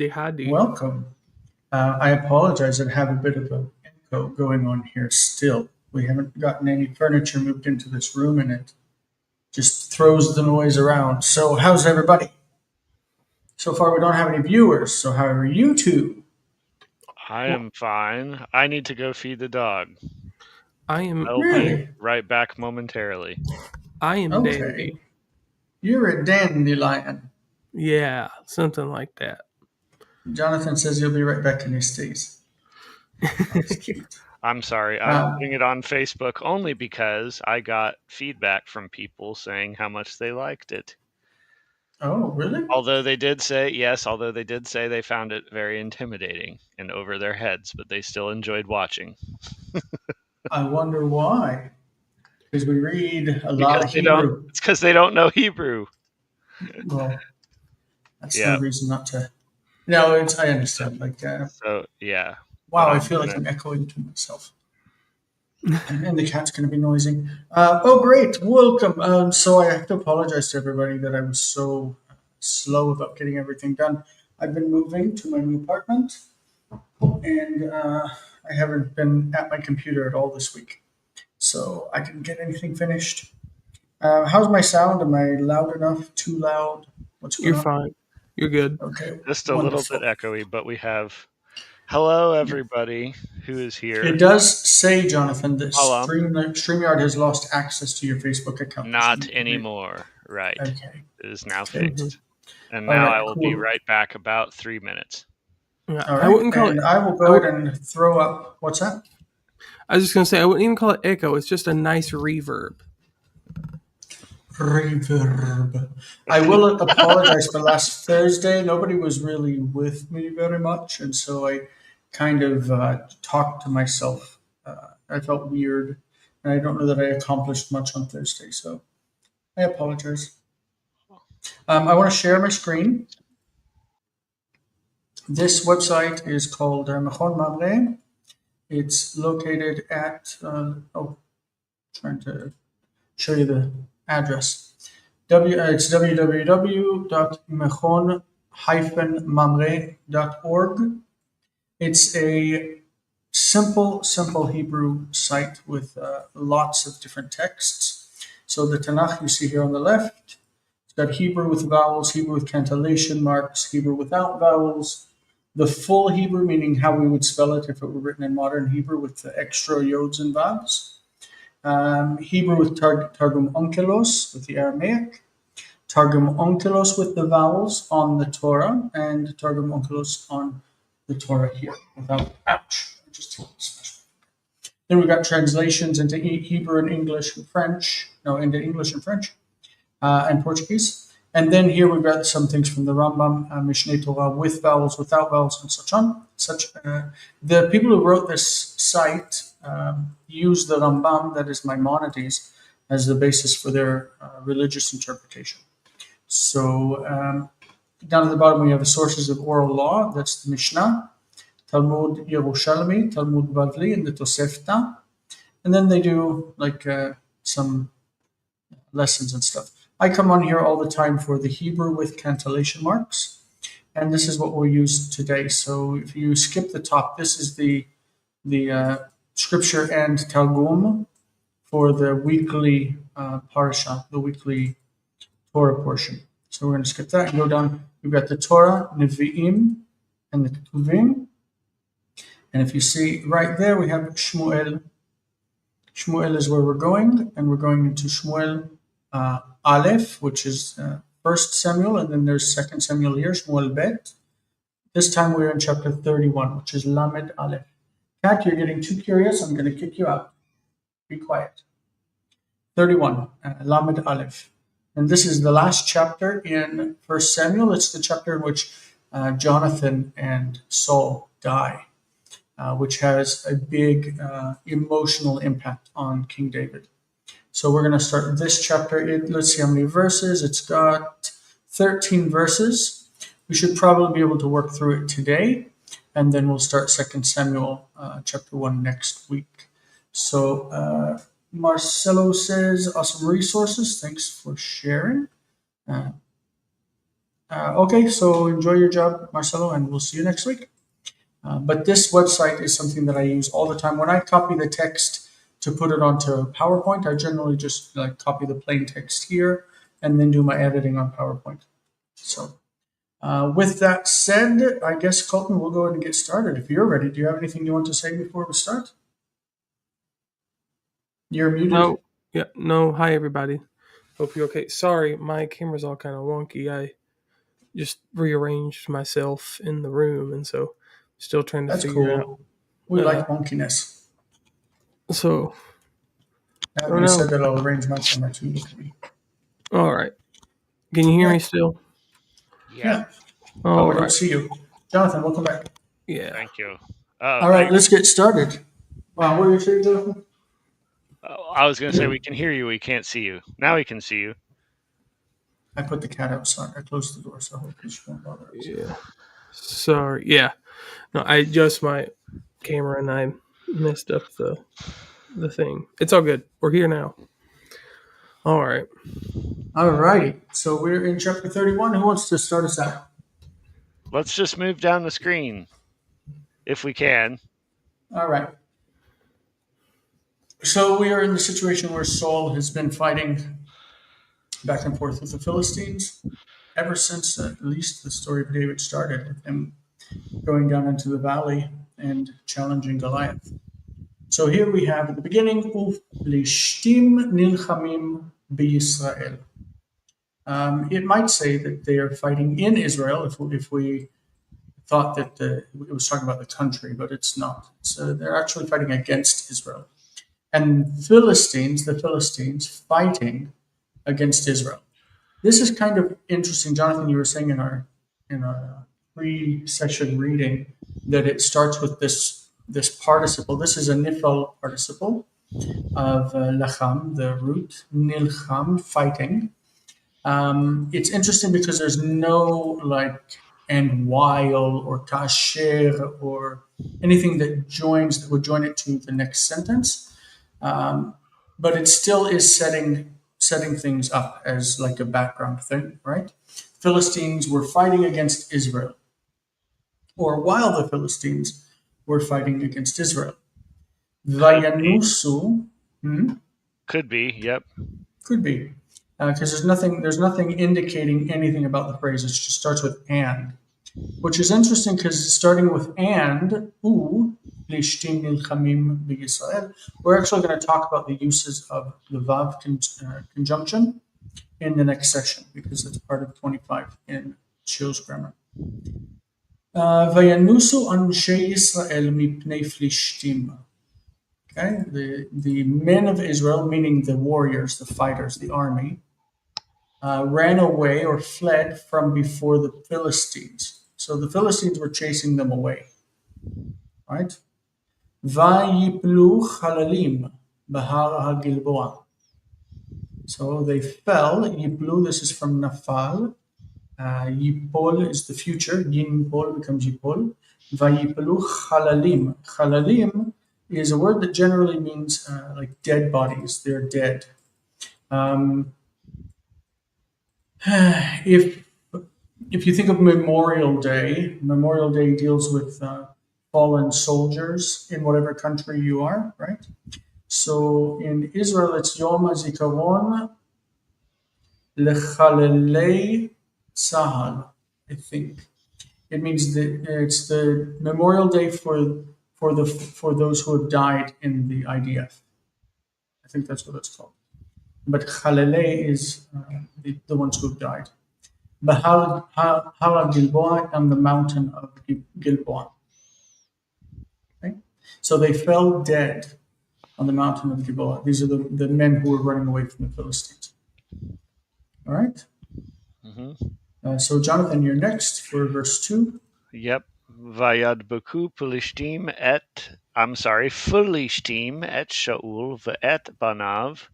Howdy. Welcome. I apologize. I have a bit of an echo going on here still. We haven't gotten any furniture moved into this room and it just throws the noise around. So, how's everybody? So far, we don't have any viewers. So, how are you two? I am fine. I need to go feed the dog. I am I'll be Really? right back momentarily. Dandy. Okay. You're a dandelion. Yeah, something like that. Jonathan says he'll be right back in his stays. That's cute. I'm sorry. I'm putting it on Facebook only because I got feedback from people saying how much they liked it. Oh, really? Although they did say they found it very intimidating and over their heads, but they still enjoyed watching. I wonder why. Because we read a lot of Hebrew. It's because they don't know Hebrew. Well, that's Yeah. no reason not to. No, I understand. So yeah. Wow, But I I'm feel like gonna- I'm echoing to myself. And the cat's going to be noising. Oh, great. Welcome. So I have to apologize to everybody that I was so slow about getting everything done. I've been moving to my new apartment, and I haven't been at my computer at all this week. So I didn't get anything finished. How's my sound? Am I loud enough? Too loud? What's going You're on? fine. You're good. Okay. Just a wonderful. little bit echoey, but we have hello everybody who is here. It does say, Jonathan, that Hello. StreamYard has lost access to your Facebook account. Not anymore. Right. Okay. It is now Okay. fixed. And All now right, I will be cool. right back about 3 minutes. Yeah, All I wouldn't right. call And it. I will go ahead and throw up. What's that? I was just gonna say I wouldn't even call it echo. It's just a nice reverb. Reverb. I will apologize for last Thursday. Nobody was really with me very much, and so I kind of talked to myself. I felt weird, and I don't know that I accomplished much on Thursday, so I apologize. I want to share my screen. This website is called Mechon Mamre. It's located at, trying to show you the address. It's www.mechon-mamre.org. It's a simple Hebrew site with lots of different texts. So the Tanakh you see here on the left, it's got Hebrew with vowels, Hebrew with cantillation marks, Hebrew without vowels, the full Hebrew, meaning how we would spell it if it were written in modern Hebrew with the extra yods and vowels. Hebrew with Targum Onkelos with the Aramaic, Targum Onkelos with the vowels on the Torah, and Targum Onkelos on the Torah here without ouch. Just a little special. Then we've got translations into Hebrew and English and French. No, into English and French and Portuguese. And then here we've got some things from the Rambam, Mishneh Torah with vowels, without vowels, and such on. The people who wrote this site use the Rambam, that is Maimonides, as the basis for their religious interpretation. So down at the bottom we have the sources of oral law. That's the Mishnah, Talmud Yerushalmi, Talmud Bavli, and the Tosefta. And then they do like some lessons and stuff. I come on here all the time for the Hebrew with cantillation marks, and this is what we'll use today. So if you skip the top, this is the scripture and Targum for the weekly parsha, the weekly Torah portion. So we're going to skip that and go down. We've got the Torah, Nevi'im, and the Ketuvim. And if you see right there, we have Shmuel. Shmuel is where we're going, and we're going into Shmuel Aleph, which is First Samuel, and then there's Second Samuel here, Shmuel Bet. This time we're in chapter 31, which is Lamed Aleph. Kat, you're getting too curious. I'm going to kick you out. Be quiet. 31, Lamed Aleph. And this is the last chapter in First Samuel. It's the chapter in which Jonathan and Saul die, which has a big emotional impact on King David. So we're going to start this chapter. Let's see how many verses. It's got 13 verses. We should probably be able to work through it today, and then we'll start 2 Samuel chapter 1 next week. So Marcelo says, awesome resources. Thanks for sharing. Okay, so enjoy your job, Marcelo, and we'll see you next week. But this website is something that I use all the time. When I copy the text to put it onto PowerPoint, I generally just like copy the plain text here and then do my editing on PowerPoint. So with that said, I guess Colton, we'll go ahead and get started. If you're ready, do you have anything you want to say before we start? You're muted. No, yeah, no. Hi, everybody. Hope you're okay. Sorry, my camera's all kind of wonky. I just rearranged myself in the room, and so still trying to That's figure out. cool. We like wonkiness. So, Having said that, I'll arrange my camera too. Look at me. all right. Can you hear me still? Yeah. All we don't right. see you. Jonathan, welcome back. Yeah. Thank you. All right, let's get started. What were you saying, Jonathan? I was going to say we can hear you, we can't see you. Now we can see you. I put the cat outside. I closed the door, so hopefully she won't bother us. Yeah. Sorry. Yeah. No, I adjust my camera and I messed up the thing. It's all good. We're here now. All right. All righty. So we're in chapter 31. Who wants to start us out? Let's just move down the screen if we can. All right. So we are in the situation where Saul has been fighting back and forth with the Philistines ever since at least the story of David started, with him going down into the valley and challenging Goliath. So here we have at the beginning, Uflishtim nilchamim b'Yisrael. It might say that they are fighting in Israel if we thought that it was talking about the country, but it's not. So they're actually fighting against Israel. And the Philistines fighting against Israel. This is kind of interesting, Jonathan. You were saying in our pre-session reading that it starts with this participle. This is a nifal participle of lacham, the root nilcham, fighting. It's interesting because there's no like and while or kasher or anything that would join it to the next sentence. But it still is setting things up as like a background thing, right? Philistines were fighting against Israel, or while the Philistines were fighting against Israel. Vayanusu Could be, yep. could be because there's nothing indicating anything about the phrase. It just starts with and, which is interesting because starting with and Lishtim nilchamim b'Yisrael. We're actually going to talk about the uses of the vav conjunction in the next session because it's part of 25 in Shil's grammar. Vayanusu anshe Yisrael mipnei Flishtim. Okay, the men of Israel, meaning the warriors, the fighters, the army, ran away or fled from before the Philistines. So the Philistines were chasing them away, right? Vayiplu chalalim bahar hagilboa. So they fell. Yiplu, this is from Nafal. Yipol is the future. Yinpol becomes Yipol. Vayiplu chalalim. Chalalim is a word that generally means like dead bodies. They're dead. If you think of Memorial Day deals with fallen soldiers in whatever country you are, right? So in Israel, it's Yom HaZikaron Lechalelei Tzahal, I think. It means that it's the Memorial Day for those who have died in the IDF. I think that's what it's called. But Chalelei is the ones who have died. Bahar Gilboa, on the mountain of Gilboa. Okay? So they fell dead on the mountain of Gilboa. These are the men who were running away from the Philistines. All right? So, Jonathan, you're next for verse 2. Yep. Vayadbeku Philishtim et Shaul ve'et banav.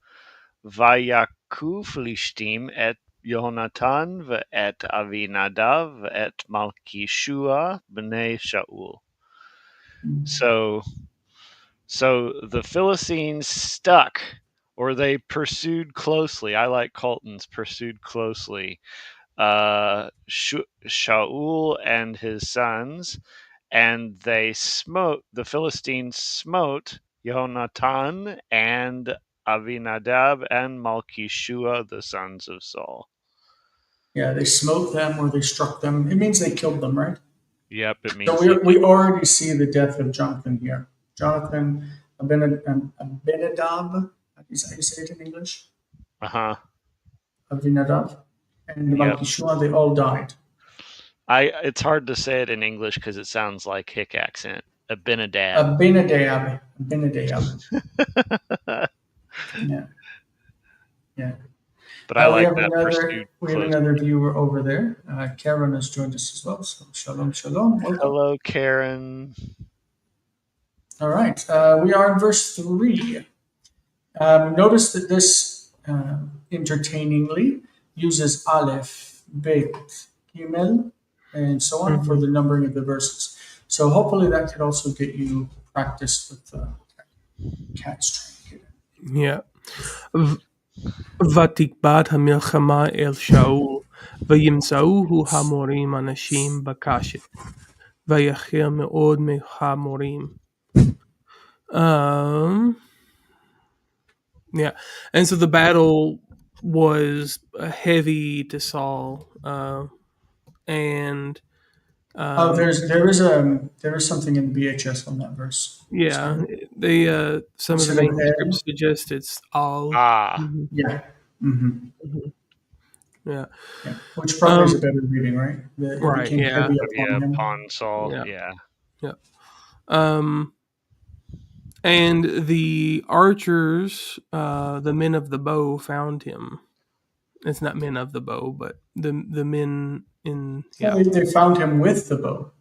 Vayaku Philishtim et Yehonatan ve'et Avinadav ve'et Malkishua b'nei Shaul. So the Philistines stuck, or they pursued closely. I like Colton's pursued closely. Shaul and his sons, and the Philistines smote Yehonatan and Avinadab and Malchishua, the sons of Saul. Yeah, they smote them or they struck them. It means they killed them, right? Yep, it means So we already see the death of Jonathan here. Jonathan, Abinadab, how do you say it in English? Abinadab, and Yep. Malchishua, they all died. It's hard to say it in English because it sounds like hick accent. Abinadab. Abinadab. Yeah. Yeah. But I like we that pursuit have close. another viewer over there. Karen has joined us as well. So shalom, shalom. Welcome. Hello, Karen. All right. We are in verse 3. Notice that this entertainingly uses Aleph, Bet, Gimel, and so on for the numbering of the verses. So hopefully that could also get you practiced with cats trying to get it. Yeah. ותקבע המלחמה אל שאול, וימצאוהו המורים אנשים בקשת, ויחל מאוד מהמורים. Yeah, and so the battle was heavy to Saul, and there is something in BHS on that verse. yeah, they some of the manuscripts suggest it's all. Yeah. Mm-hmm. Yeah. Which probably is a better reading, right? Right. Yeah. Upon Saul. Yeah. And the archers, the men of the bow, found him. It's not men of the bow, but the men in. Yeah. Well, they found him with the bow.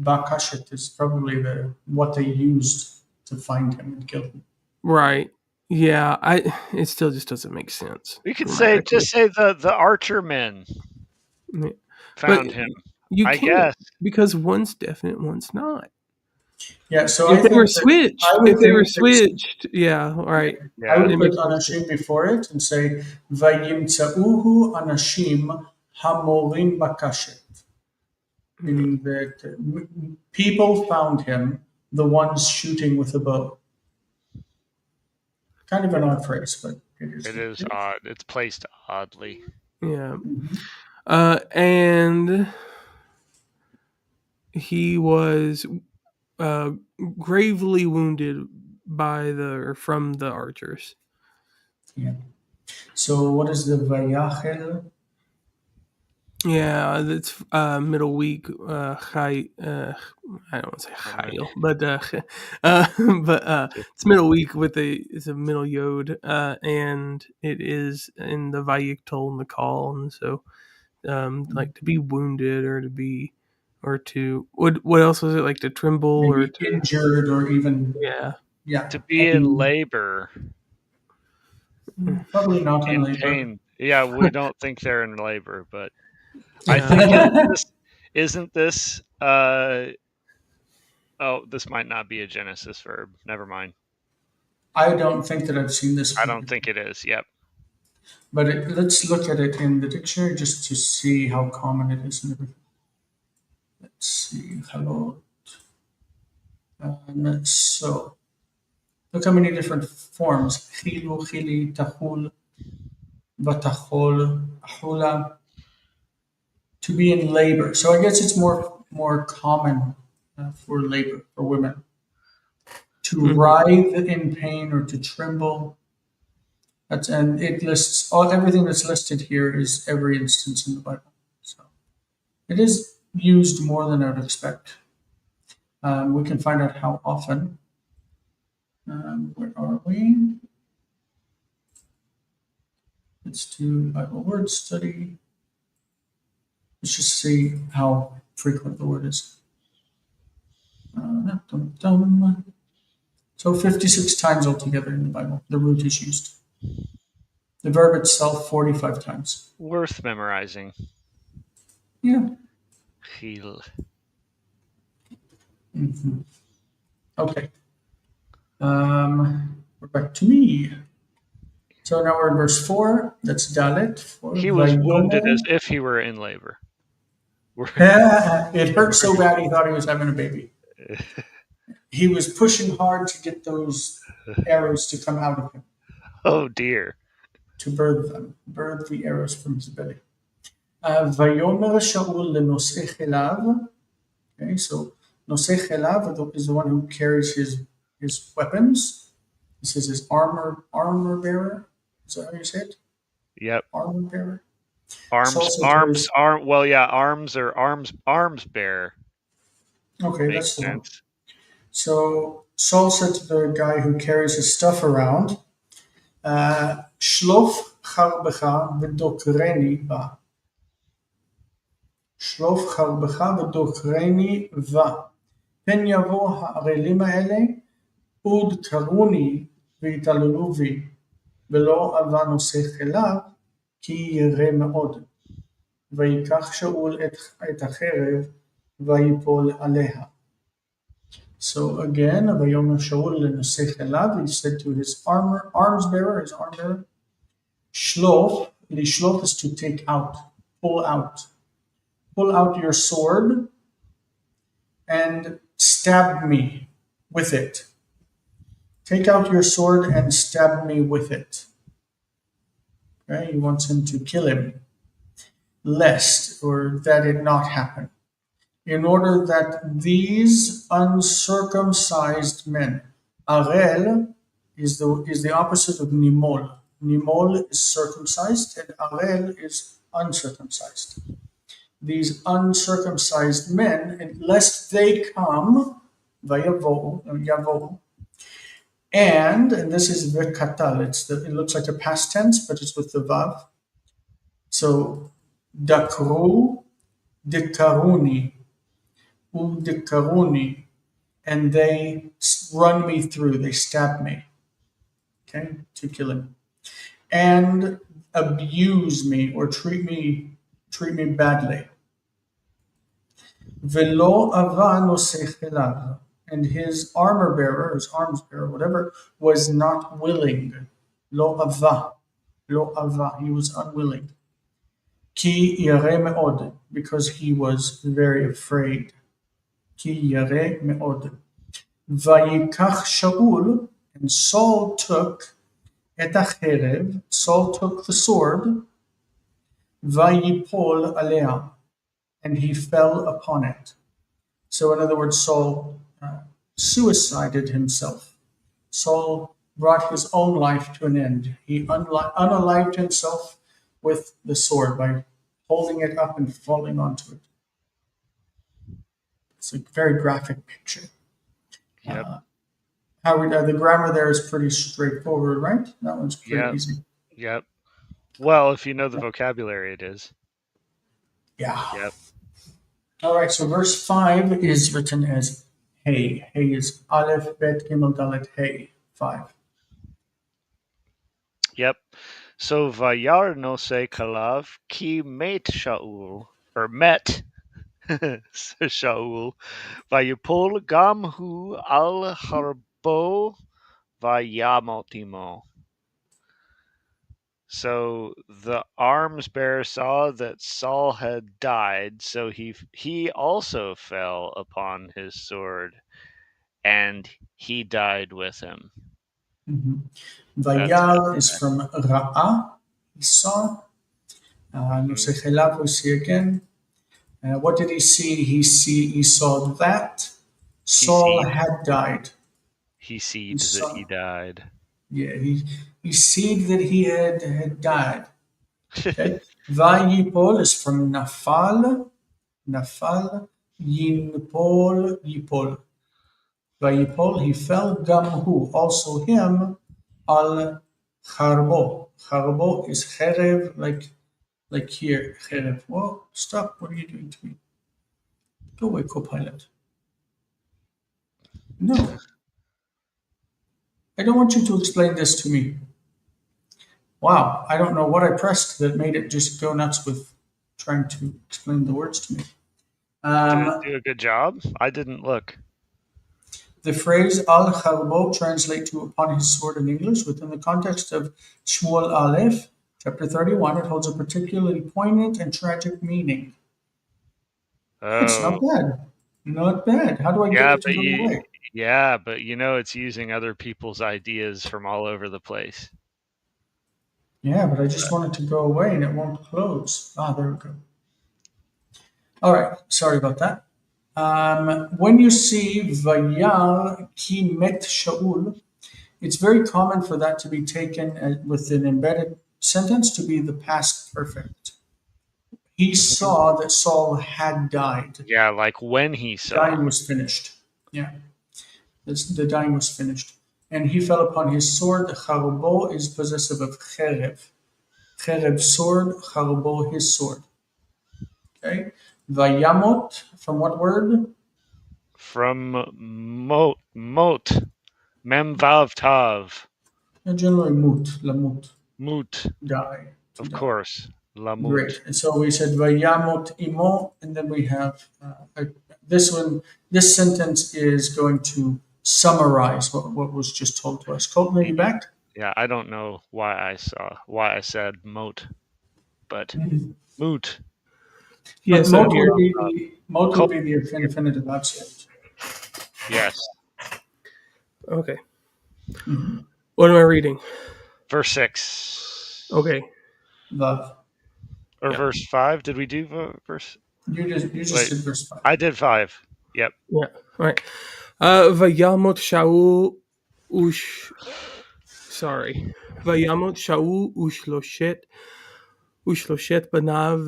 Bakashet is probably what they used to find him and kill him. Right. Yeah. It still just doesn't make sense. We could say the archer men found him. You can't, because one's definite, one's not. Yeah, so if they were switched, yeah, right. Yeah. I would put anashim before it and say vayimtzauhu anashim hamorim bakashet, meaning that people found him, the ones shooting with a bow. Kind of an odd phrase, but it is odd. It's placed oddly. Yeah, and he was gravely wounded from the archers. Yeah. So what is the vayachel? Yeah, that's middle week. I don't want to say chayil, but it's middle week it's a middle yod, and it is in the Vayiktol and the call, and so like to be wounded or to be. Or to what else was it, like to tremble? Maybe or to injured or even to be in labor. Probably not in labor. Pain. Yeah, we don't think they're in labor, but I think isn't this this might not be a Genesis verb. Never mind. I don't think that I've seen this. I don't think it is. Yep. But let's look at it in the dictionary just to see how common it is and everything. Let's see. Hello. So, look how many different forms. Chilu, chili, tahul, batachol, ahula. To be in labor. So I guess it's more common for labor, for women. To writhe in pain or to tremble. And it lists everything that's listed here is every instance in the Bible. So it is used more than I would expect. We can find out how often. Where are we? Let's do Bible word study. Let's just see how frequent the word is. So 56 times altogether in the Bible, the root is used. The verb itself 45 times. Worth memorizing. Yeah. Chil. Mm-hmm. Okay. We're back to me. So now we're in verse 4. That's Dalet. He was wounded as if he were in labor. It hurt so bad he thought he was having a baby. He was pushing hard to get those arrows to come out of him. Oh dear. To birth them, birth the arrows from his belly. Vayomer Shaul lenosei chelav. Okay, so nosei chelav is the one who carries his weapons. This is his armor bearer. Is that how you say it? Yep. Armor bearer. Arms or arms bearer. Okay, that's the one. So Saul said to the guy who carries his stuff around, Shlof charbecha v'dokreni ba. Shlof charbecha v'dokreni va. פן יבוא הערלים האלה, ודקרוני ויתעללו בי, ולא אבה נושא חיליו, כי ירא מאוד. ויקח שאול את החרב, ויפול עליה. So again, ויאמר שאול לנושא חיליו, he said to his arms bearer, Shlof, לשלוף is to take out, pull out. Pull out your sword and stab me with it. Take out your sword and stab me with it. Okay, he wants him to kill him, lest, or that it not happen, in order that these uncircumcised men, Arel is the opposite of Nimol. Nimol is circumcised and Arel is uncircumcised. These uncircumcised men, and lest they come, yavo, and this is vekatal. It looks like a past tense, but it's with the vav. So dakru, dekaruni, dekaruni, and they run me through. They stab me, okay, to kill him, and abuse me or treat me badly. Velo ava nosei chelav, and his arms bearer, whatever, was not willing. Lo ava, he was unwilling. Ki yareh meod, because he was very afraid. Ki yareh meod. Vayikach Shaul, and Saul took et hacherev, Saul took the sword, vayipol alea, and he fell upon it. So in other words, Saul suicided himself. Saul brought his own life to an end. He unalived himself with the sword by holding it up and falling onto it. It's a very graphic picture. Yep. The grammar there is pretty straightforward, right? That one's pretty easy. Yep. Well, if you know the vocabulary, it is. Yeah. Yep. All right, so verse 5 is written as Hey. Hey is Aleph, Bet, Gimel, Dalet, Hey, 5. Yep. So Vayar nosei kalav ki met Shaul, or met Shaul, Vayipol gam hu al harbo vayamotimo. So the arms bearer saw that Saul had died, so he also fell upon his sword, and he died with him. Vayar is from Ra'ah, he saw. Nosei chelav we see again. What did he see? He saw that Saul had died. He seed that he died. Yeah, he seed that he had died. Okay. Vayipol is from Nafal, Yinpol, Yipol. Vayipol, he fell, Gamhu, also him, al Charbo. Charbo is Cherev, like here, Cherev. Whoa, stop, what are you doing to me? Go away, Copilot. No. I don't want you to explain this to me. Wow, I don't know what I pressed that made it just go nuts with trying to explain the words to me. Did it do a good job? I didn't look. The phrase al harbo translates to upon his sword in English. Within the context of Shmuel Aleph, chapter 31, it holds a particularly poignant and tragic meaning. It's not Oh, bad. Not bad. How do I get yeah, it to go away? but it's using other people's ideas from all over the place. Yeah, but I just want it to go away and it won't close. Ah, there we go. All right. Sorry about that. When you see Vayar ki met Shaul, it's very common for that to be taken with an embedded sentence to be the past perfect. He saw that Saul had died. Yeah, like when he saw. Dying was finished. Yeah, the dying was finished. And he fell upon his sword. Charubo is possessive of cherev. Cherev, sword. Charubo, his sword. Okay. Vayamot, from what word? From mot, mem vav tav, Generally, mut, lamut, mut, die. To of die. course, lamut. Great. And so we said Vayamot imo, and then we have this one. This sentence is going to summarize what was just told to us. Colton, are you back? Yeah, I don't know why I said mot, but moot. Yeah, But so mot here, would be the infinitive absolute. Yes. okay. What am I reading? Verse 6. Okay. Vav. Or Yeah. verse 5. Did we do verse? You just Wait. did verse 5. I did 5. Yep. Yeah. All right. Vayamot Shaul sorry. Vayamot Shaul ושלושת בניו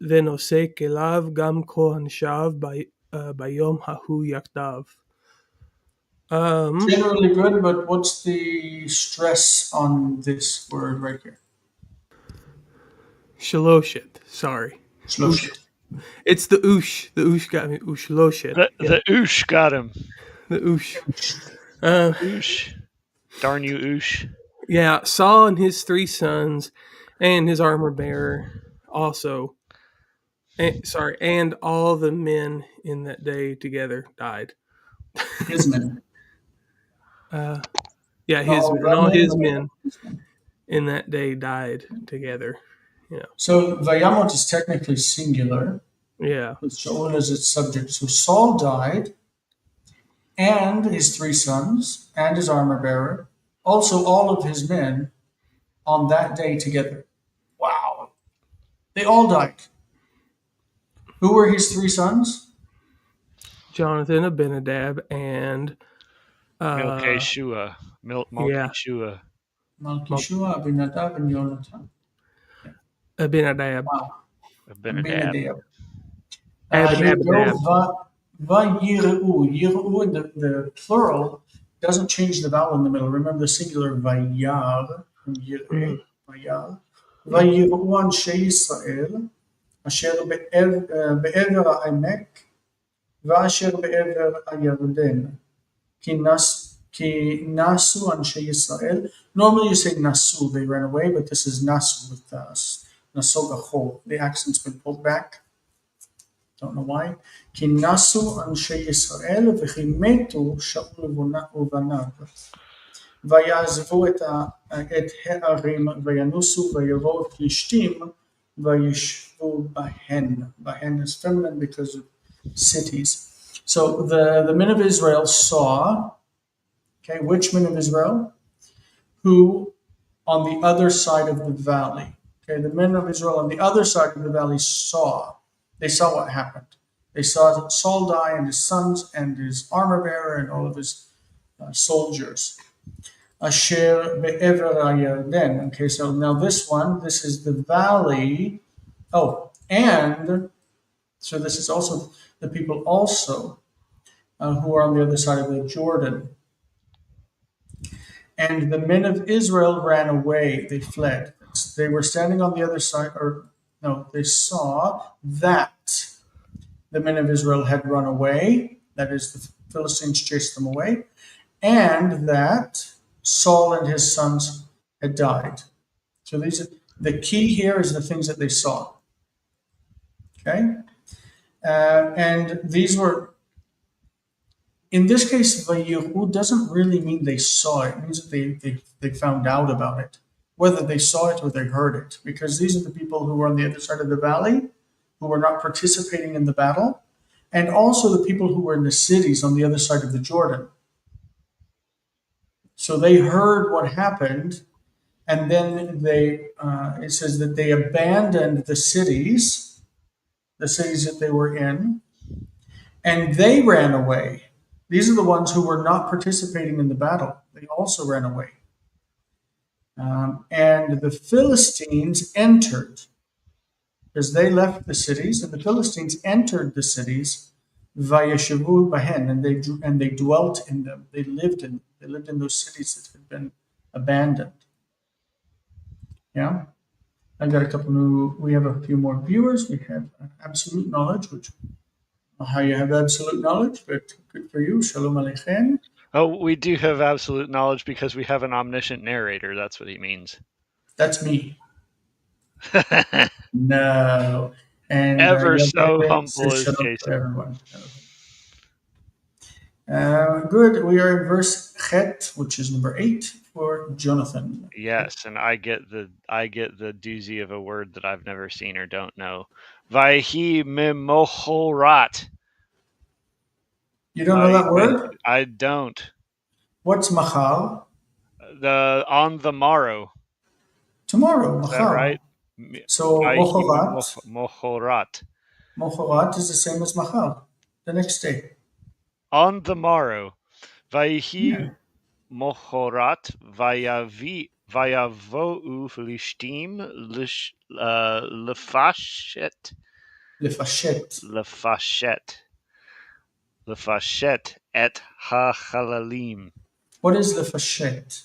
ונושא כליו גם כל אנשיו ביום ההוא יחדיו. Generally good, but what's the stress on this word right here? Shaloshet, sorry. Shloshet. It's the oosh. The oosh got me. Ushloshet. The oosh got him. The oosh. Oosh. Darn you, oosh. Yeah, Saul and his 3 sons and his armor bearer also. And all the men in that day together died. His men. Yeah, his All men. the All men, his okay. men in that day died together. So Vayamot is technically singular, Yeah. with Shaul as its subject. So Saul died, and his 3 sons, and his armor bearer, also all of his men on that day together. Wow. They all died. Who were his 3 sons? Jonathan, Abinadab, and Malchishua. Malchishua. Malchishua, Abinadab, and Yonatan. Abinadab. Wow. Abinadab. Here Abinadab. we go. Vayiru. Yiru in the plural doesn't change the vowel in the middle. Remember the singular vayar from yireh. Vayar. Vayiru anshe Yisrael asher be'ever ha'emek v'asher be'ever ha'yarden ki nasu anshe Yisrael. Normally you say nasu, they ran away, but this is nasu with nasogachol. The accent's been pulled back. Don't know why. כי נסו אנשי ישראל וכי מתו שאול ובניו. ויעזבו את הערים וינוסו ויבואו פלישתים וישבו בהן. בהן is feminine because of cities. So the men of Israel saw, okay, which men of Israel? Who on the other side of the valley. Okay, the men of Israel on the other side of the valley saw. They saw what happened. They saw Saul die and his sons and his armor bearer and all of his soldiers. Asher be'ever ha'yarden. Okay, so now this is the valley. Oh, and so this is also the people also who are on the other side of the Jordan. And the men of Israel ran away. They fled. They were standing on the other side, or no, they saw that the men of Israel had run away. That is, the Philistines chased them away. And that Saul and his sons had died. So the key here is the things that they saw. Okay? And these were In this case, Vayihu doesn't really mean they saw it. It means that they found out about it, whether they saw it or they heard it, because these are the people who were on the other side of the valley, who were not participating in the battle, and also the people who were in the cities on the other side of the Jordan. So they heard what happened, and then it says that they abandoned the cities that they were in, and they ran away. These are the ones who were not participating in the battle. They also ran away. And the Philistines entered, because they left the cities, and the Philistines entered the cities, vayeshavu bahen, and they dwelt in them. They lived in those cities that had been abandoned. Yeah, I got a couple new. We have a few more viewers. We have absolute knowledge, which how you have absolute knowledge, but good for you. Shalom aleichem. Oh, we do have absolute knowledge because we have an omniscient narrator. That's what he means. That's me. No. And Ever so Yaveh humble says as shalom to Jason. everyone. Good. We are in verse Chet, which is number 8 for Jonathan. Yes, and I get the doozy of a word that I've never seen or don't know. Vayhi mimochorat. You don't know that word? I don't. What's machal? On the morrow. Tomorrow, Is that machal. right? So mochorat. Mochorat. Mochorat is the same as machal, the next day. On the morrow. Vayhi Yeah. mochorat vayavo'u Philishtim lefashet. Lefashet et hachalalim. What is lefashet?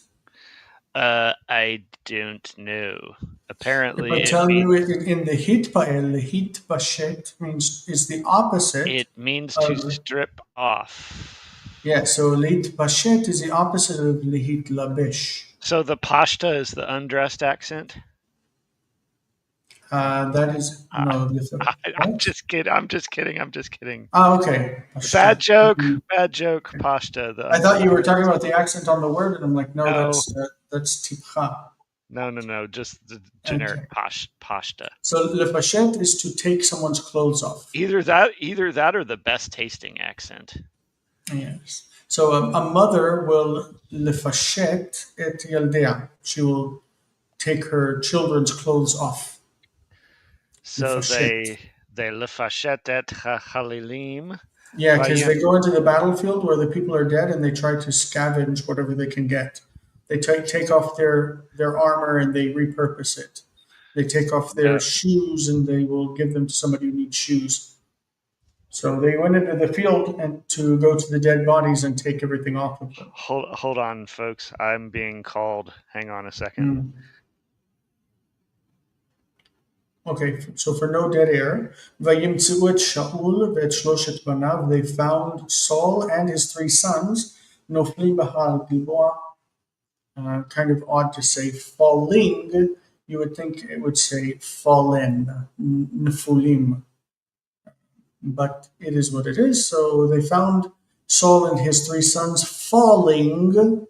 I don't know. Apparently, If I tell you it in the hitpashet is the opposite. It means to strip off. Yeah, so litpashet is the opposite of lihitlabesh. So the pashta is the undressed accent? That is no. I'm just kidding. I'm just kidding. Oh, okay. Bad joke. Pashta. I thought you were talking about the accent on the word, and I'm like, no. That's tipcha. No. Just the generic pashta. So lefashet is to take someone's clothes off. Either that or the best tasting accent. Yes. So a mother will lefashet et yaldea. She will take her children's clothes off. So they lefashet et halilim. Yeah, because they go into the battlefield where the people are dead and they try to scavenge whatever they can get. They take off their armor and they repurpose it. They take off their shoes and they will give them to somebody who needs shoes. So they went into the field and to go to the dead bodies and take everything off of them. Hold on, folks. I'm being called. Hang on a second. Okay, so for no dead air, Vayimtzu et Shaul ve'et shloshet banav, they found Saul and his 3 sons, Noflim Bahal Gilboa. Kind of odd to say falling. You would think it would say fallen, Nefulim. But it is what it is. So they found Saul and his 3 sons falling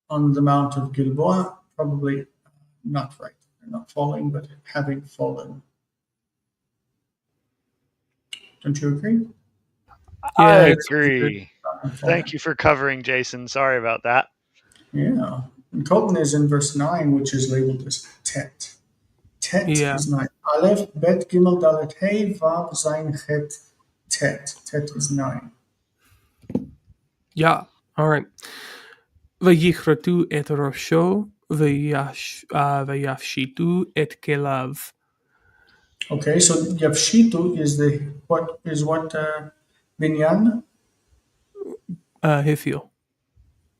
on the Mount of Gilboa. Probably not right. They're not falling, but having fallen. Don't you agree? I agree. Thank you for covering, Jason. Sorry about that. Yeah. And Colton is in verse 9, which is labeled as Tet. Tet is 9. Aleph, Bet, Gimel, Dalet, Hey, Vav, Zayin, Chet, Tet. Tet is 9. Yeah. All right. Vayichratu et rosho, vayafshitu et kelav. Okay, so Yafshitu is what binyan? Hifil.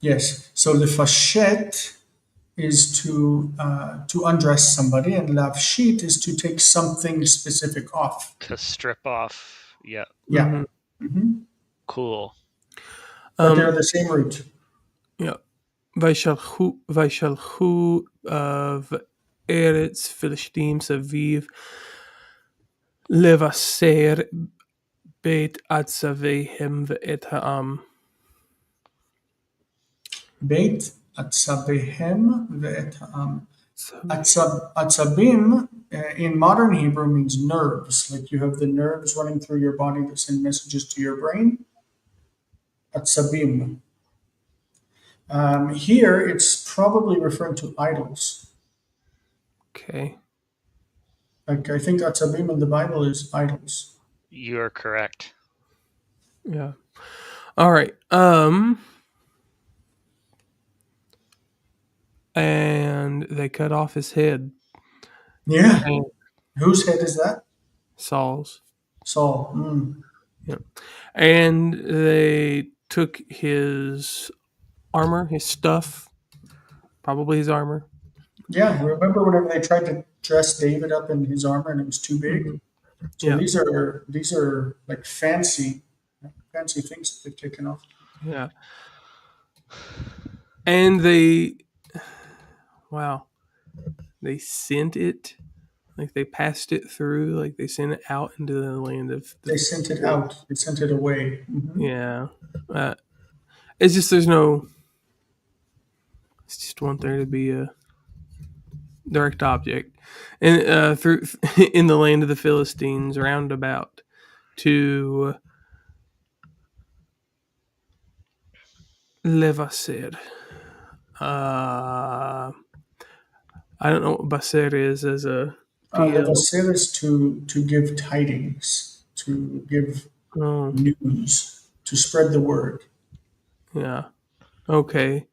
Yes. So lefashet is to undress somebody, and lavshit is to take something specific off. To strip off. Yeah. Yeah. Cool. But they're the same root. Yeah. Vaishalchu Eretz Philishtim Saviv Levaser Beit Atzavehem Ve'et Ha'am. Beit atzabehem ve'et ha'am. So, Atzabim in modern Hebrew means nerves, like you have the nerves running through your body that send messages to your brain. Atzabim. Here, it's probably referring to idols. okay. Like I think atzabim in the Bible is idols. You are correct. Yeah. All right. And they cut off his head. Yeah. And Whose head is that? Saul's. Saul. Mm. Yeah. And they took his armor, his stuff, probably his armor. Yeah. Remember whenever they tried to dress David up in his armor and it was too big? Mhm. So Yeah. these are like fancy things that they've taken off. Yeah. And they, wow, they sent it, like they passed it through, like they sent it out into the land of They sent it out. They sent it away. Mhm. Yeah. It's just there's no. It's just want there to be a direct object, and through in the land of the Philistines, round about to Levaser. I don't know what Baser is as a PL. Levaser is to give tidings, to give Oh, news, to spread the word. yeah. Okay.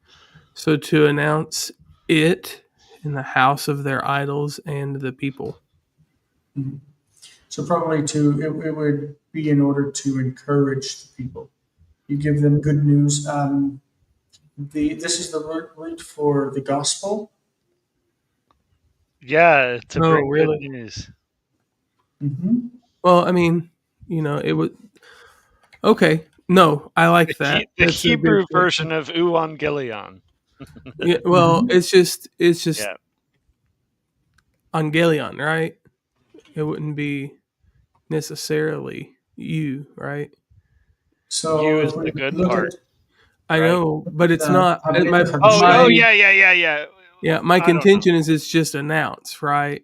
So to announce it in the house of their idols and the people. So probably it would be in order to encourage the people. You give them good news. This is the root for the gospel. Yeah, to Oh, bring really? good news. Mm-hmm. Well, I mean, it would. Okay, no, I like that. The That's a good Hebrew thing. version of Evangelion. Yeah, well, Mhm. it's just Yeah. Angelion, right? It wouldn't be necessarily you, right? So You if is we the good look part. at I Right. know, but it's not. Hamid My Habashai, yeah, my I don't know. contention is it's just announce, right?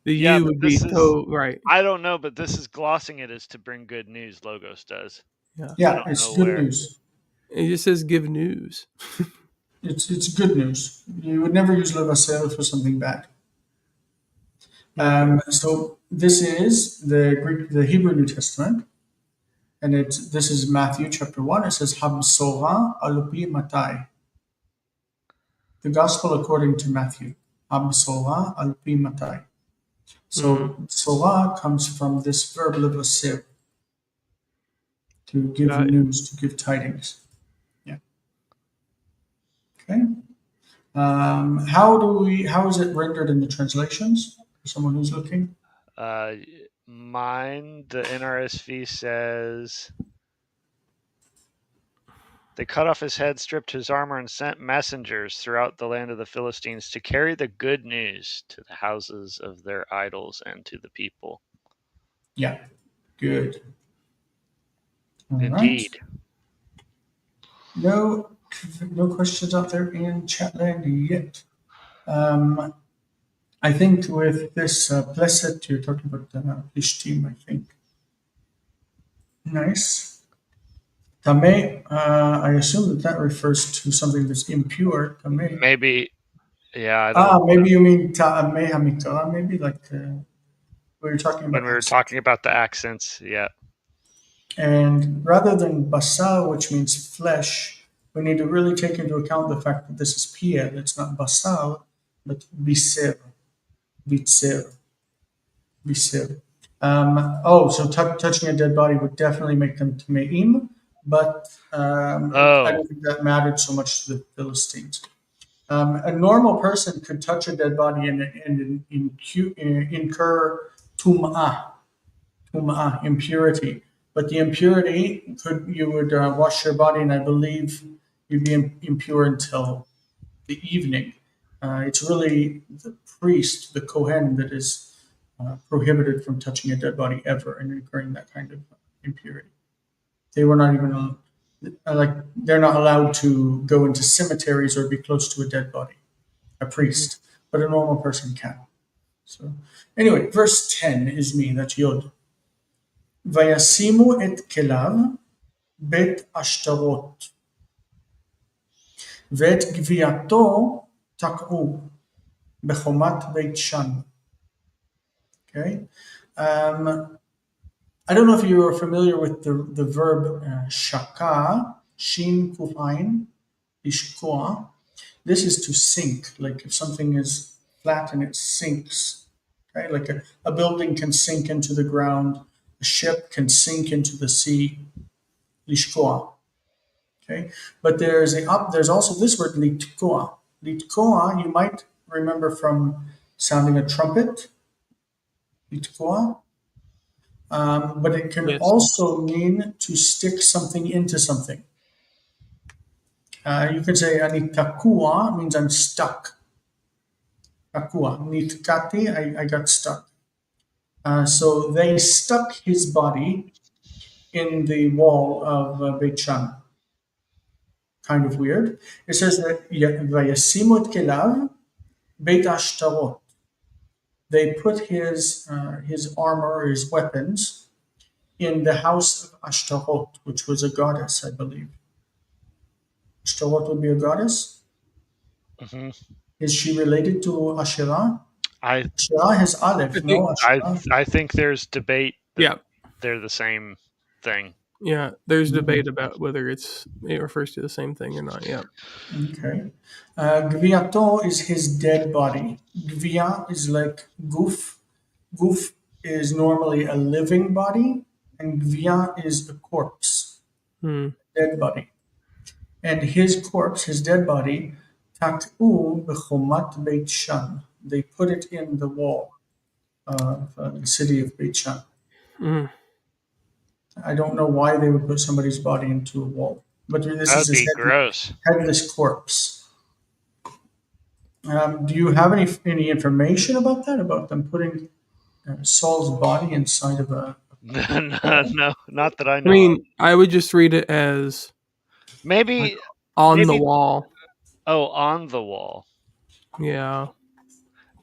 The Yeah, you but would be this is. told, right? I don't know, but this is glossing it as to bring good news. Logos does. Yeah, I yeah, don't it's know good where. news. it just says give news. It's good news. You would never use Levaser for something bad. Okay. So this is the Hebrew New Testament, and this is Matthew chapter 1. It says Habsora alupi matai. The Gospel according to Matthew. Habsora alupi matai. So Sora comes from this verb levaser, to give Got it. news, to give tidings. Yeah. Okay. How is it rendered in the translations? For someone who's looking. Mine, the NRSV says they cut off his head, stripped his armor, and sent messengers throughout the land of the Philistines to carry the good news to the houses of their idols and to the people. Yeah. Good. All right. Indeed. No questions out there in Chatland yet. I think with this Blessed, you're talking about Plishtim, I think. Nice. Tameh, I assume that refers to something that's impure. Tameh. Maybe. Yeah, I don't. Maybe you mean Ta'ameh HaMikra, maybe like we were talking about. When we were talking about the accents, yeah. And rather than basar, which means flesh, we need to really take into account the fact that this is piel. It's not basar, but biser. Bitzer. Biser. So touching a dead body would definitely make them tameim, but I don't think that mattered so much to the Philistines. A normal person could touch a dead body and incur tum'ah, impurity. But the impurity you would wash your body, and I believe you'd be impure until the evening. It's really the priest, the Kohen, that is prohibited from touching a dead body ever and incurring that kind of impurity. They were not even like they're not allowed to go into cemeteries or be close to a dead body, a priest, but a normal person can. So anyway, verse 10 is me, that's Yod. וישימו את כליו בית עשתרות, ואת גווייתו תקעו בחומת בית שן. Okay. I don't know if you are familiar with the verb shaka, shin kufain, ishkoa. This is to sink, like if something is flat and it sinks. Okay, like a building can sink into the ground, a ship can sink into the sea, lishkoa. Okay, but there's also this word litkoa. Litkoa, you might remember from sounding a trumpet, litkoa. But it can Yes. also mean to stick something into something. You can say anitakua means I'm stuck. Takua, nitkati, I got stuck. So they stuck his body in the wall of Beit Shan. Kind of weird. It says that vayasimot kelav Beit Ashtarot. They put his armor or his weapons in the house of Ashtaroth, which was a goddess, I believe. Ashtaroth would be a goddess. hmm Is she related to Asherah? I Asherah has Aleph, no? Asherah. I think there's debate that Yeah. they're the same thing. Yeah, there's debate about whether it refers to the same thing or not. Yeah. Okay. Gviato is his dead body. Gvia is like guf. Guf is normally a living body, and Gvia is a corpse, dead body. And his corpse, his dead body, tak'u b'chomat Beit Shan. They put it in the wall of the city of Beit Shan. Mm. I don't know why they would put somebody's body into a wall, but this That is would his be gross. headless corpse. Do you have any information about that? About them putting Saul's body inside of a? No, not that I I know. mean, I would just read it as Maybe on the maybe- wall. on the wall. Yeah.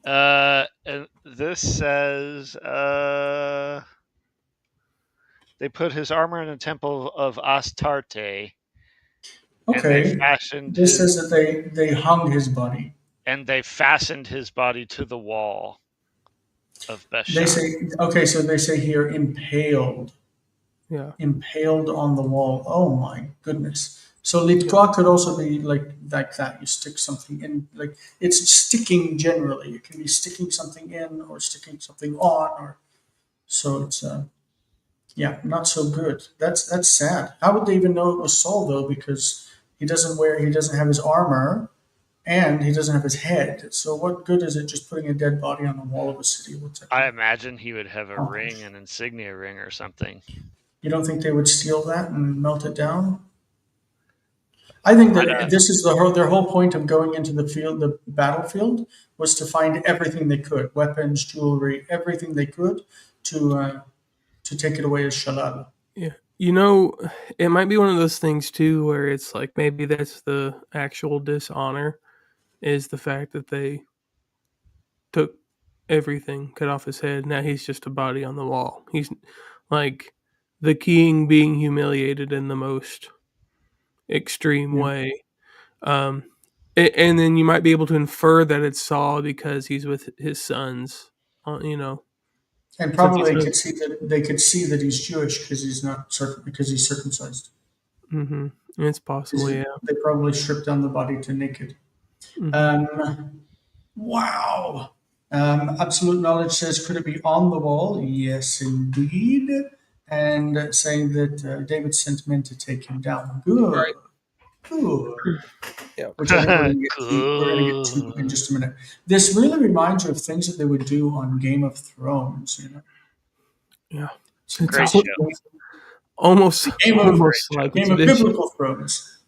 And this says they put his armor in the temple of Astarte, and they Okay, fashioned this his, says that they hung his body. and they fastened his body to the wall of They Bethshan. say okay, so they say here impaled Yeah. on the wall. Oh my goodness. So litkoa could also be like that. You stick something in, like it's sticking generally. It can be sticking something in or sticking something on, or so it's yeah, not so good. That's sad. How would they even know it was Saul though? Because he doesn't have his armor, and he doesn't have his head. So what good is it just putting a dead body on the wall of a city? What's that? I imagine he would have a ring, an insignia ring or something. You don't think they would steal that and melt it down? I think that this is their whole point of going into the battlefield was to find everything they could, weapons, jewelry, everything they could to take it away as shalal. Yeah. You know, it might be one of those things too where it's like maybe that's the actual dishonor is the fact that they took everything, cut off his head. Now he's just a body on the wall. He's like the king being humiliated in the most extreme way. And then you might be able to infer that it's Saul because he's with his sons, you know. And probably they could see that he's Jewish because he's circumcised. Mm-hmm. It's possible, yeah. They probably stripped down the body to naked. Wow. Absolute Knowledge says, could it be on the wall? Yes, indeed. And saying that David sent men to take him down. Good. Right. Good. Yeah. Which I think we're going to get to in just a minute. This really reminds you of things that they would do on Game of Thrones, you know? Yeah. It's Great awesome. show. Almost Game like of Biblical Thrones.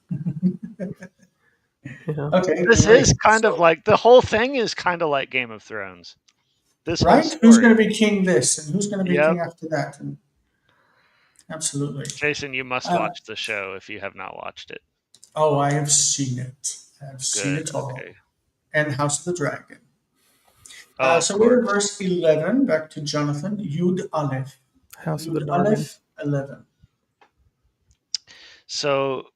Yeah. Okay. This great. is kind of like the whole thing is kind of like Game of Thrones. This whole Right? story. Who's going to be king this and who's going to be Yep. king after that? And Absolutely. Jason, you must watch the show if you have not watched it. Oh, I have seen it. I've seen Good. it all. Okay. And House of the Dragon. Oh, So of we're in course. verse 11, back to Jonathan. Yud Aleph. House of the Yud Dragon. Aleph 11. So,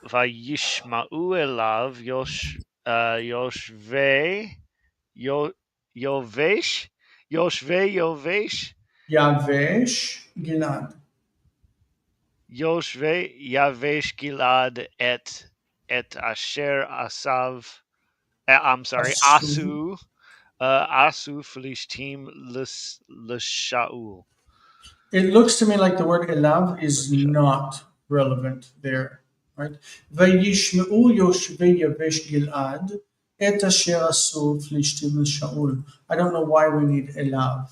vayishma'u elav yoshvei yovesh Yavesh Gilad. Yoshvei Yavesh Gilad et asher asav. I'm sorry, Asu. Asu Philishtim l'Shaul. It looks to me like the word Elav is not relevant there, right? Vayishmeu Yoshvei Yavesh Gilad et asher asu Flishtim Shaul. I don't know why we need Elav.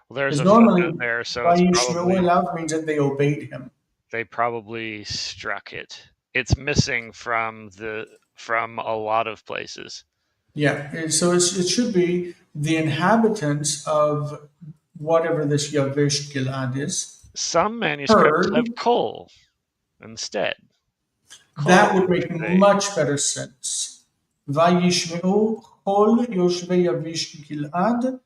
Well, there's Because a normally, footnote there, so it's Vayishmeu Elav means that they obeyed him. they probably struck it. It's missing from a lot of places. Yeah, and so it should be the inhabitants of whatever this Yavesh Gilad is. Some manuscripts Heard. have Kol instead. That Kol would make Yoshvei. much better sense. Vayishmeu Kol Yoshvei Yavesh Gilad,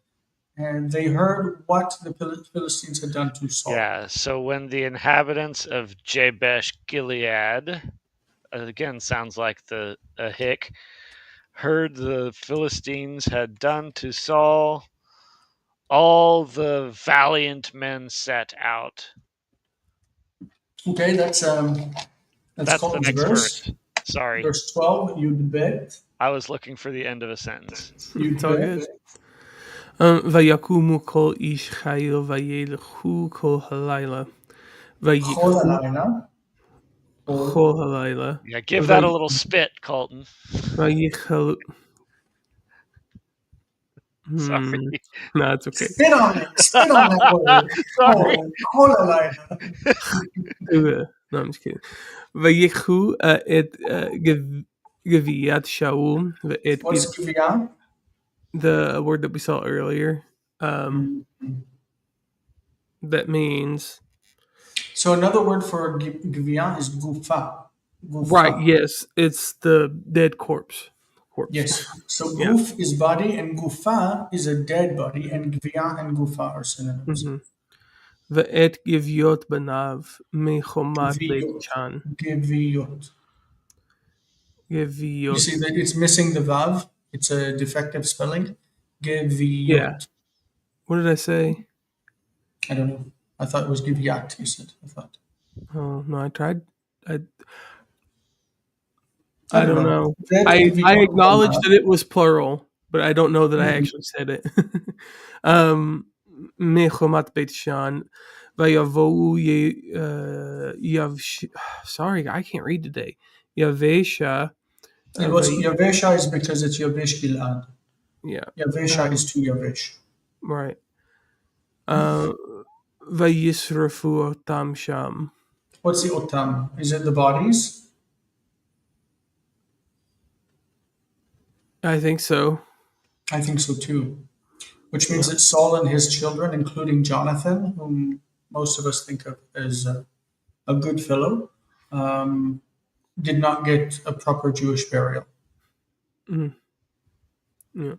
and they heard what the Philistines had done to Saul. Yeah, so when the inhabitants of Jabesh Gilead, again sounds like a hick, heard the Philistines had done to Saul, all the valiant men set out. Okay, that's That's the Colton's next verse. verse. Sorry, Verse 12, Yud Bet. I was looking for the end of a sentence. It's all good. Vayakumu kol ish chayil vayelchu kol halayla. Chol Vayikchu halayla. kol halayla. Yeah, give that a little spit, Colton. Vayichel. Sorry. No, it's okay. Spit on it. Spit on that word. Sorry. Chol halayla. No, I'm just kidding. Vayikchu et Geviyat Shaul. Et What's Giviyah? the word that we saw earlier. That means. So another word for Giviyah is gufa. Right, yes. It's the dead corpse. Yes. So guf is body and gufa is a dead body, and Giviyah and gufa are synonyms. Ve'et Givyot banav mechomat Beit Giviyot. Shan. Giviyot. You Giviyot. see that it's missing the vav. It's a defective spelling. Giviyot. Yeah. What did I say? I don't know. I thought it was Giviyat, you said. I thought. Oh, no, I tried. I I don't know. That I Giviyot acknowledge banav. that it was plural, but I don't know that I actually said it. Mechomat Beit Shan. Vayavohu sorry, I can't read today. Yavesha. Yavesha is because it's Yavesh Gilad. Yeah. Yavesha is to Yavesh. Right. Vayisrafu otam sham. What's the otam? Is it the bodies? I think so. I think so too. Which means that Saul and his children, including Jonathan, whom most of us think of as a good fellow, did not get a proper Jewish burial. Yeah.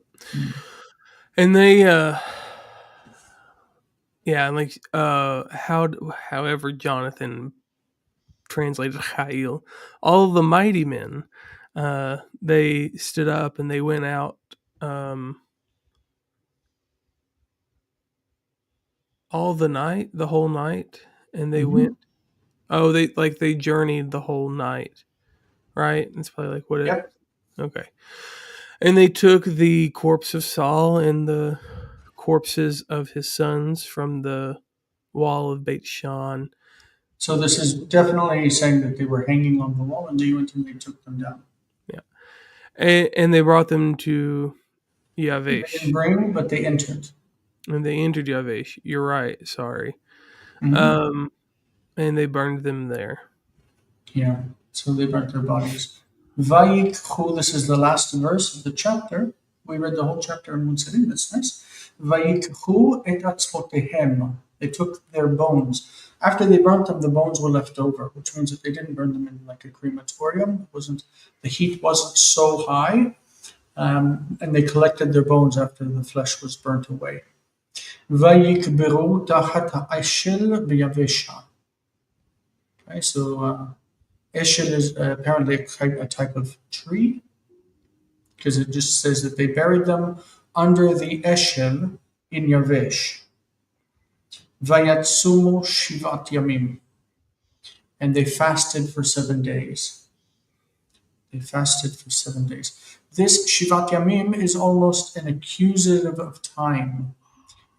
And they however Jonathan translated Chayil, all of the mighty men, they stood up and they went out the whole night, and they went. Oh, they journeyed the whole night, right? It's probably like what it. Yep. Okay. And they took the corpse of Saul and the corpses of his sons from the wall of Beit Shan. So this is definitely saying that they were hanging on the wall and they went and they took them down. Yeah. And they brought them to They Yavesh. didn't bring, but they entered. And they entered Yavesh. You're right. Sorry. Mhm. And they burned them there. Yeah. So they burnt their bodies. Vayikchu, this is the last verse of the chapter. We read the whole chapter in one sitting. That's nice. Vayikchu et atzmotehem. They took their bones. After they burnt them, the bones were left over, which means that they didn't burn them in like a crematorium. The heat wasn't so high, and they collected their bones after the flesh was burnt away. ויקברו תחת האשל ביבשה. Okay, so eshel is apparently a type of tree, because it just says that they buried them under the eshel in Yavesh. Vayatsumu shivat yamim. And they fasted for 7 days. They fasted for 7 days. This shivat yamim is almost an accusative of time.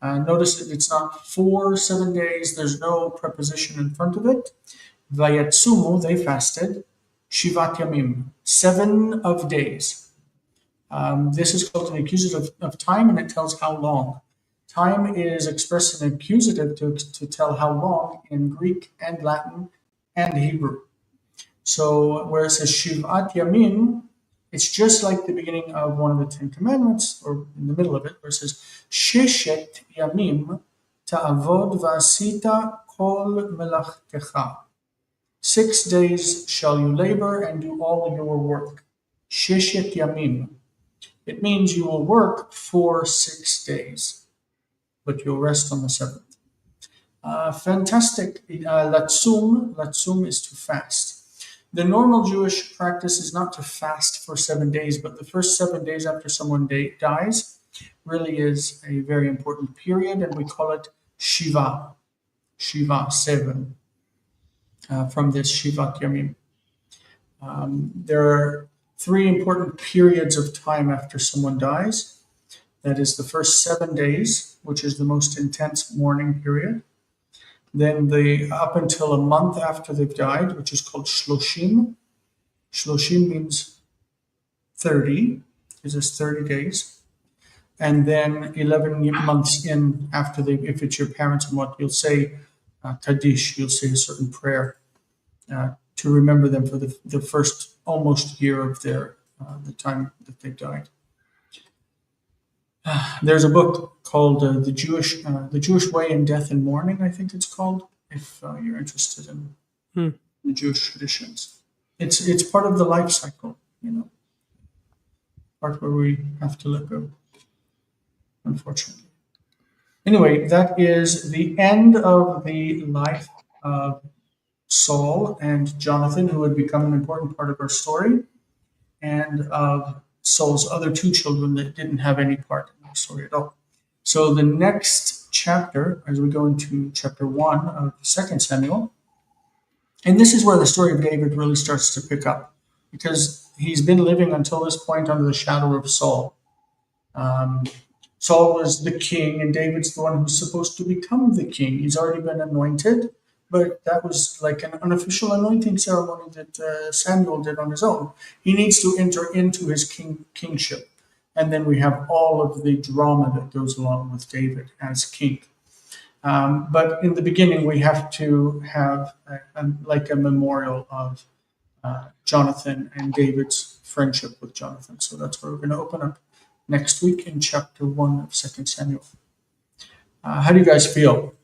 Notice that it's not for 7 days. There's no preposition in front of it. Vayatsumu, they fasted. Shivat yamim, 7 of days. This is called an accusative of time, and it tells how long. Time is expressed in accusative to tell how long in Greek and Latin and Hebrew. So where it says Shivat Yamim, it's just like the beginning of one of the Ten Commandments, or in the middle of it, where it says Sheshet Yamim ta'avod v'asita kol melachtecha. 6 days shall you labor and do all your work. Sheshet Yamim. It means you will work for 6 days, but you'll rest on the 7th. Fantastic. Latsum is to fast. The normal Jewish practice is not to fast for 7 days, but the first 7 days after someone dies really is a very important period, and we call it Shiva. Shiva, 7, from this Shivat Yamim. There are 3 important periods of time after someone dies. That is the first 7 days, which is the most intense mourning period. Then up until a month after they've died, which is called Shloshim. Shloshim means 30, because it's 30 days. And then 11 months in after if it's your parents and what, you'll say Kaddish, you'll say a certain prayer to remember them for the first almost year of the time that they died. There's a book called the Jewish Way in Death and Mourning, I think it's called, if you're interested in the Jewish traditions. It's part of the life cycle, part where we have to let go, unfortunately. Anyway, that is the end of the life of Saul and Jonathan, who would become an important part of our story, and of Saul's other 2 children that didn't have any part in the story at all. So the next chapter, as we go into chapter 1 of 2 Samuel, and this is where the story of David really starts to pick up, because he's been living until this point under the shadow of Saul. Saul was the king, and David's the one who's supposed to become the king. He's already been anointed, but that was like an unofficial anointing ceremony that Samuel did on his own. He needs to enter into his kingship. And then we have all of the drama that goes along with David as king. But in the beginning, we have to have a memorial of Jonathan and David's friendship with Jonathan. So that's where we're going to open up next week in chapter 1 of 2 Samuel. How do you guys feel?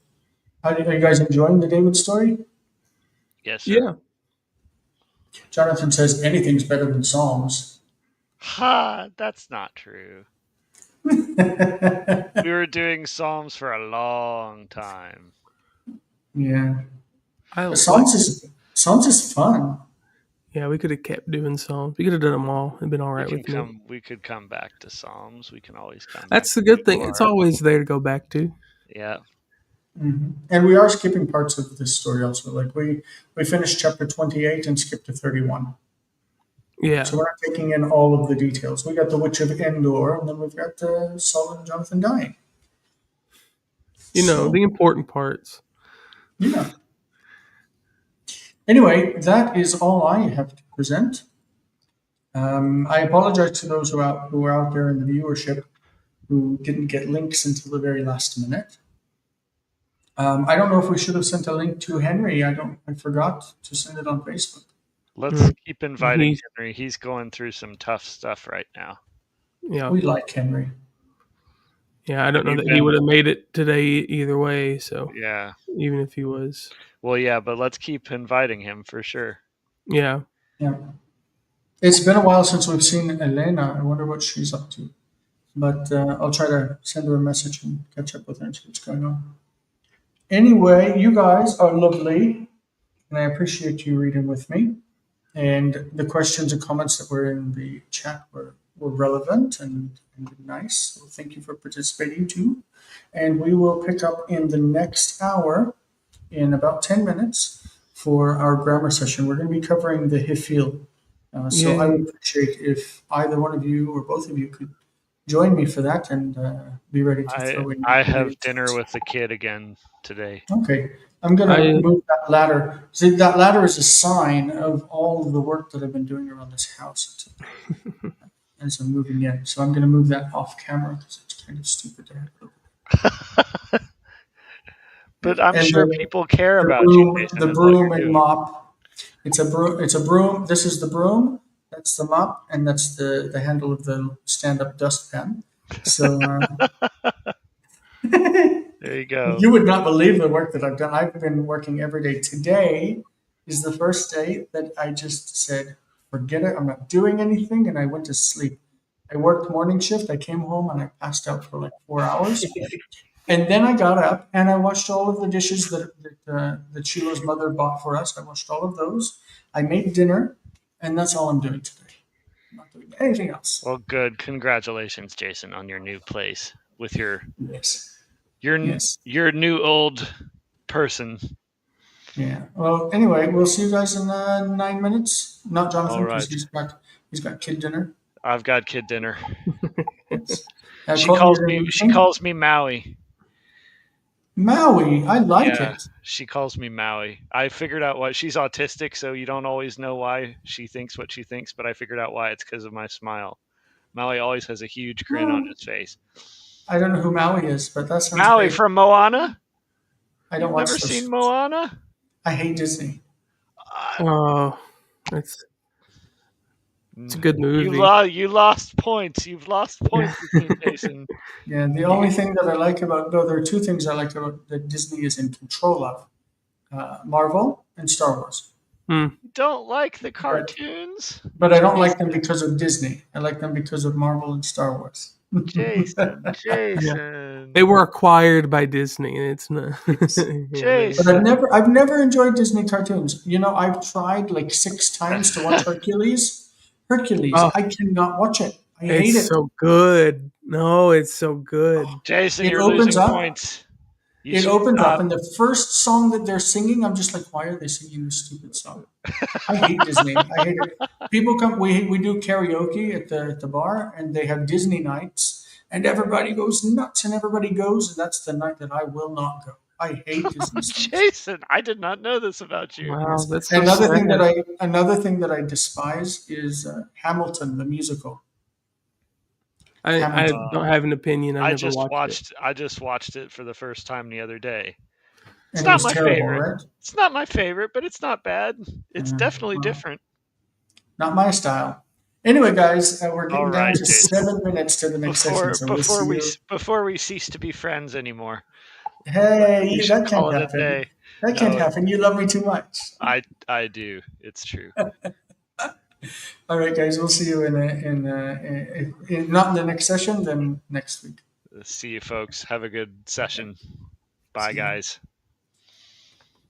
Are you guys enjoying the David story? Yes, sir. Yeah. Jonathan says anything's better than Psalms. Ha! That's not true. We were doing Psalms for a long time. Yeah. I Psalms is fun. Yeah, we could have kept doing songs. We could have done them all. It'd been all right with me. We could come back to Psalms. We can always come. That's the good thing. It's always there to go back to. Yeah. Mm-hmm. And we are skipping parts of this story also. Like we finished chapter 28 and skipped to 31. Yeah. So we're not taking in all of the details. We got the Witch of Endor, and then we've got Saul and Jonathan dying. The important parts. Yeah. Anyway, that is all I have to present. I apologize to those who are out there in the viewership who didn't get links until the very last minute. I don't know if we should have sent a link to Henry. I forgot to send it on Facebook. Let's keep inviting Henry. He's going through some tough stuff right now. Yeah. We like Henry. Yeah, I don't know you that he been- would have made it today either way. So Yeah. even if he was, Well, yeah, but let's keep inviting him for sure. yeah, Yeah. It's been a while since we've seen Elena. I wonder what she's up to. But I'll try to send her a message and catch up with her and see what's going on. Anyway, you guys are lovely, and I appreciate you reading with me. And the questions and comments that were in the chat were relevant and nice. So thank you for participating too. And we will pick up in the next hour in about 10 minutes for our grammar session. We're going to be covering the Hifil. So I would Yay. appreciate if either one of you or both of you could join me for that and be ready to throw in. I have dinner with the kid again today. Okay, I'm going to move that ladder. See, that ladder is a sign of all of the work that I've been doing around this house as I'm moving in. So I'm going to move that off camera because it's kind of stupid to have. But I'm And sure people care about you, Jason, the and what broom you're and doing. mop. It's a broom. It's a broom. This is the broom. That's the mop, and that's the handle of the stand-up dustpan. So There you go. you would not believe the work that I've done. I've been working every day. Today is the first day that I just said, "Forget it. I'm not doing anything," and I went to sleep. I worked morning shift. I came home and I passed out for like 4 hours. And then I got up and I washed all of the dishes that Sheila's mother bought for us. I washed all of those. I made dinner, and that's all I'm doing today. I'm not doing anything else. Well, good. Congratulations, Jason, on your new place with your Yes. your new old person. Yeah. Well, anyway, we'll see you guys in 9 minutes. Not Jonathan, All because right. he's got kid dinner. I've got kid dinner. Yes. She Colton, calls you're me. gonna She eat? calls me Maui. Maui. I like Yeah, it. she calls me Maui. I figured out why. She's autistic, so you don't always know why she thinks what she thinks. But I figured out why. It's because of my smile. Maui always has a huge grin on his face. I don't know who Maui is, but that sounds Maui great. from Moana. I don't You've watch never those. seen Moana? I hate Disney. Oh, it's a good movie. You lost points. You've lost points with me, Jason. Yeah, the only thing that I like about there are two things I like about that Disney is in control of: Marvel and Star Wars. You don't like the cartoons, But I don't like them because of Disney. I like them because of Marvel and Star Wars. Jason. Jason. They were acquired by Disney, and it's not. Jason. But I've never enjoyed Disney cartoons. You know, I've tried like 6 times to watch Hercules. Oh. I cannot watch it. I hate It's it. so good. No, it's so good. Jason, It you're opens losing up. points. It opens up, and the first song that they're singing, I'm just like, why are they singing this stupid song? I hate Disney. I hate it. People come. We do karaoke at the bar, and they have Disney nights, and everybody goes nuts, and everybody goes, and that's the night that I will not go. I hate Disney songs. Jason, I did not know this about you. Wow, that's so Another sad. thing that I despise is Hamilton the musical. I Hamilton. don't have an opinion. I've never watched it. I just watched it for the first time the other day. It's And it not was my terrible, favorite. right? It's not my favorite, but it's not bad. It's definitely well, different. Not my style. Anyway, guys, we're getting All down right, to Jason. 7 minutes to the next session. So Before we cease to be friends anymore. Hey, We should that can't call it a happen. day. That can't happen. You love me too much. I do. It's true. All right, guys. We'll see you in not in the next session, then next week. See you, folks. Have a good session. Bye, guys.